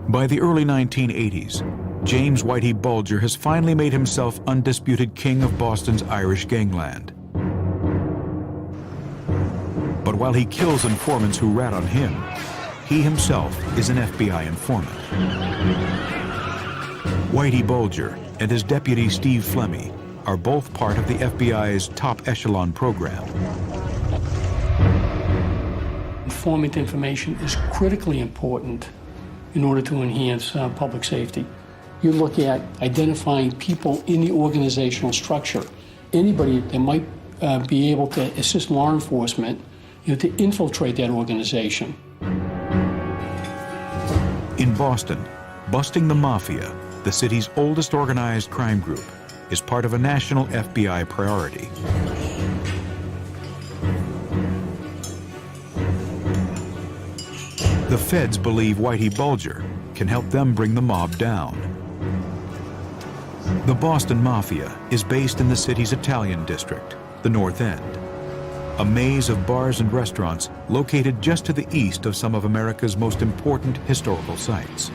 By the early 1980s, James Whitey Bulger has finally made himself undisputed king of Boston's Irish gangland. But while he kills informants who rat on him, he himself is an FBI informant. Whitey Bulger and his deputy Steve Flemmi are both part of the FBI's top echelon program. Informant information is critically important in order to enhance public safety. You look at identifying people in the organizational structure, anybody that might be able to assist law enforcement, to infiltrate that organization. In Boston, busting the Mafia, the city's oldest organized crime group, is part of a national FBI priority. The feds believe Whitey Bulger can help them bring the mob down. The Boston Mafia is based in the city's Italian district, the North End, a maze of bars and restaurants located just to the east of some of America's most important historical sites.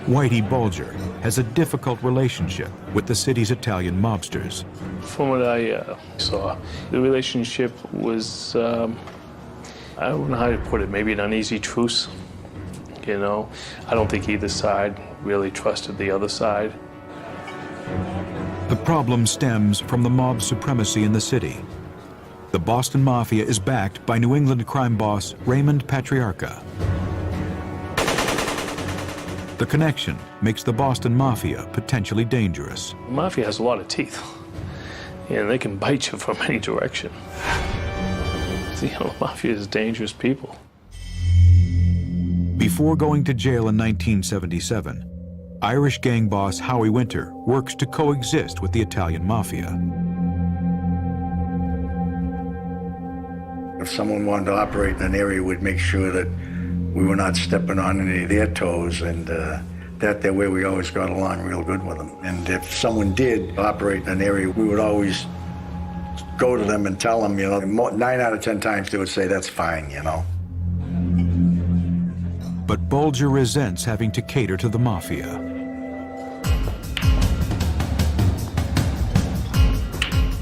Whitey Bulger has a difficult relationship with the city's Italian mobsters. From what I saw, the relationship was, I don't know how to put it, maybe an uneasy truce. I don't think either side really trusted the other side. The problem stems from the mob supremacy in the city. The Boston Mafia is backed by New England crime boss Raymond Patriarca. The connection makes the Boston Mafia potentially dangerous. The Mafia has a lot of teeth, and they can bite you from any direction. The Mafia is dangerous people. Before going to jail in 1977, Irish gang boss Howie Winter works to coexist with the Italian Mafia. If someone wanted to operate in an area, we'd make sure that we were not stepping on any of their toes, and that way we always got along real good with them. And if someone did operate in an area, we would always go to them and tell them, 9 out of 10 times they would say, that's fine, But Bulger resents having to cater to the Mafia.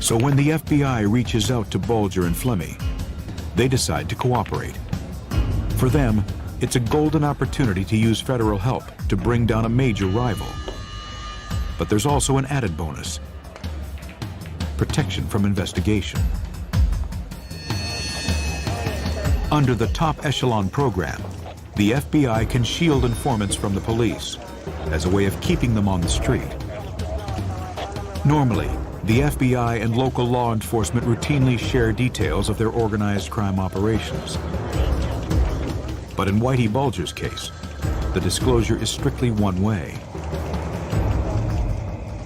So when the FBI reaches out to Bulger and Flemmi, they decide to cooperate. For them, it's a golden opportunity to use federal help to bring down a major rival. But there's also an added bonus: protection from investigation. Under the top echelon program, the FBI can shield informants from the police as a way of keeping them on the street. Normally, the FBI and local law enforcement routinely share details of their organized crime operations. But in Whitey Bulger's case, the disclosure is strictly one way.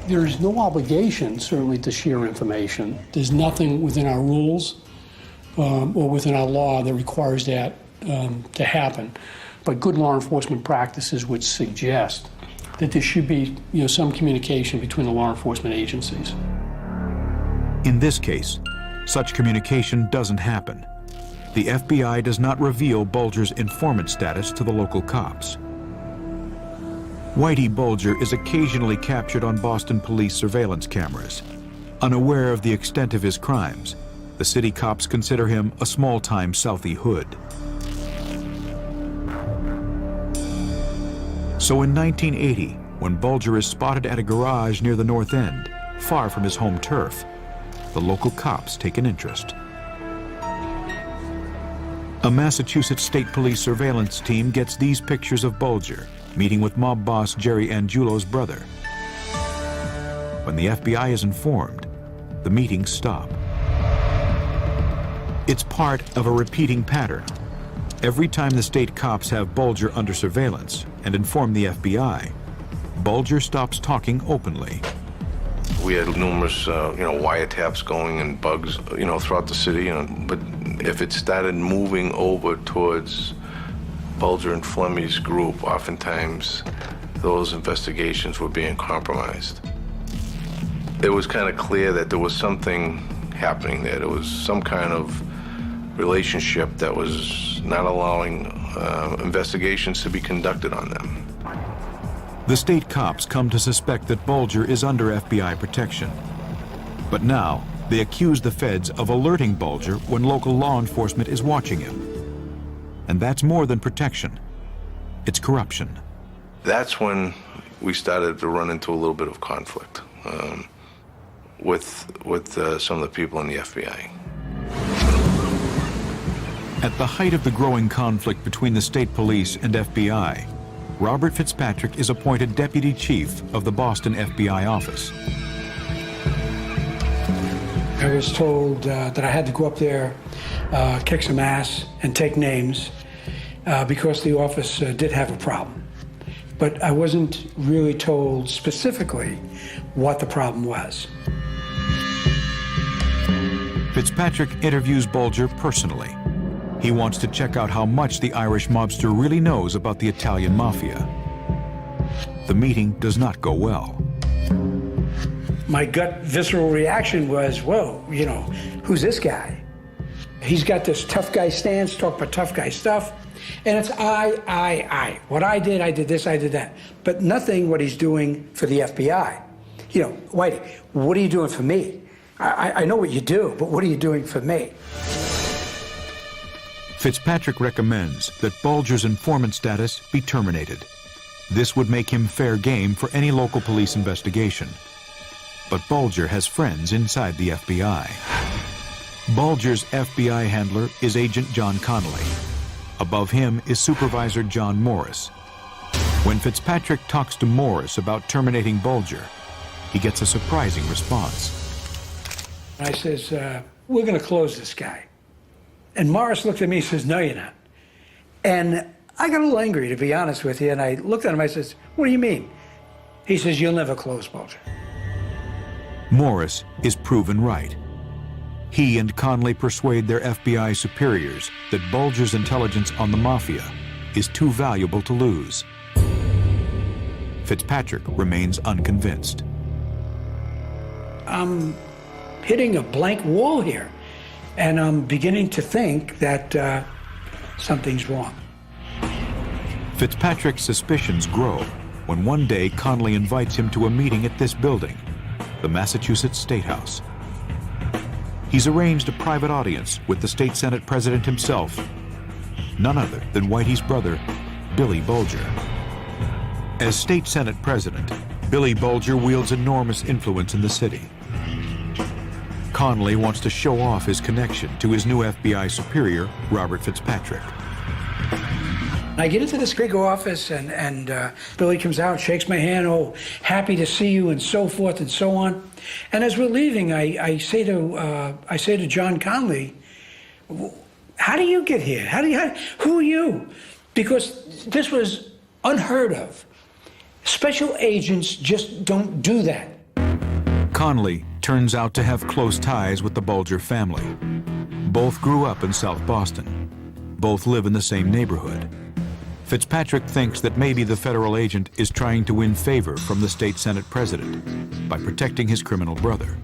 There's no obligation, certainly, to share information. There's nothing within our rules or within our law that requires that to happen. But good law enforcement practices would suggest that there should be, some communication between the law enforcement agencies. In this case, such communication doesn't happen. The FBI does not reveal Bulger's informant status to the local cops. Whitey Bulger is occasionally captured on Boston police surveillance cameras. Unaware of the extent of his crimes, the city cops consider him a small-time Southie hood. So in 1980, when Bulger is spotted at a garage near the North End, far from his home turf, the local cops take an interest. A Massachusetts State Police surveillance team gets these pictures of Bulger meeting with mob boss Jerry Angiulo's brother. When the FBI is informed, the meetings stop. It's part of a repeating pattern. Every time the state cops have Bulger under surveillance and inform the FBI, Bulger stops talking openly. We had numerous, wiretaps going and bugs, throughout the city. But if it started moving over towards Bulger and Flemmi's group, oftentimes those investigations were being compromised. It was kind of clear that there was something happening there. There was some kind of relationship that was not allowing investigations to be conducted on them. The state cops come to suspect that Bulger is under FBI protection. But now, they accuse the feds of alerting Bulger when local law enforcement is watching him. And that's more than protection. It's corruption. That's when we started to run into a little bit of conflict with some of the people in the FBI. At the height of the growing conflict between the state police and FBI, Robert Fitzpatrick is appointed deputy chief of the Boston FBI office. I was told that I had to go up there, kick some ass, and take names because the office did have a problem. But I wasn't really told specifically what the problem was. Fitzpatrick interviews Bulger personally. He wants to check out how much the Irish mobster really knows about the Italian Mafia. The meeting does not go well. My gut visceral reaction was, whoa, you know, who's this guy? He's got this tough guy stance, talk about tough guy stuff, and it's I. What I did this, I did that. But nothing what he's doing for the FBI. You know, Whitey, what are you doing for me? I know what you do, but what are you doing for me? Fitzpatrick recommends that Bulger's informant status be terminated. This would make him fair game for any local police investigation. But Bulger has friends inside the FBI. Bulger's FBI handler is Agent John Connolly. Above him is Supervisor John Morris. When Fitzpatrick talks to Morris about terminating Bulger, he gets a surprising response. I says, we're going to close this guy. And Morris looked at me and says, no, you're not. And I got a little angry, to be honest with you, and I looked at him, I says, what do you mean? He says, you'll never close Bulger. Morris is proven right. He and Connolly persuade their FBI superiors that Bulger's intelligence on the Mafia is too valuable to lose. Fitzpatrick remains unconvinced. I'm hitting a blank wall here, and I'm beginning to think that something's wrong. Fitzpatrick's suspicions grow when one day Connolly invites him to a meeting at this building, the Massachusetts State House. He's arranged a private audience with the state Senate president himself, none other than Whitey's brother, Billy Bulger. As state Senate president, Billy Bulger wields enormous influence in the city. Connolly wants to show off his connection to his new FBI superior, Robert Fitzpatrick. I get into this big office, and Billy comes out, shakes my hand, oh, happy to see you, and so forth and so on. And as we're leaving, I say to John Connolly, how do you get here? Who are you? Because this was unheard of. Special agents just don't do that. Connolly turns out to have close ties with the Bulger family. Both grew up in South Boston. Both live in the same neighborhood. Fitzpatrick thinks that maybe the federal agent is trying to win favor from the state Senate president by protecting his criminal brother.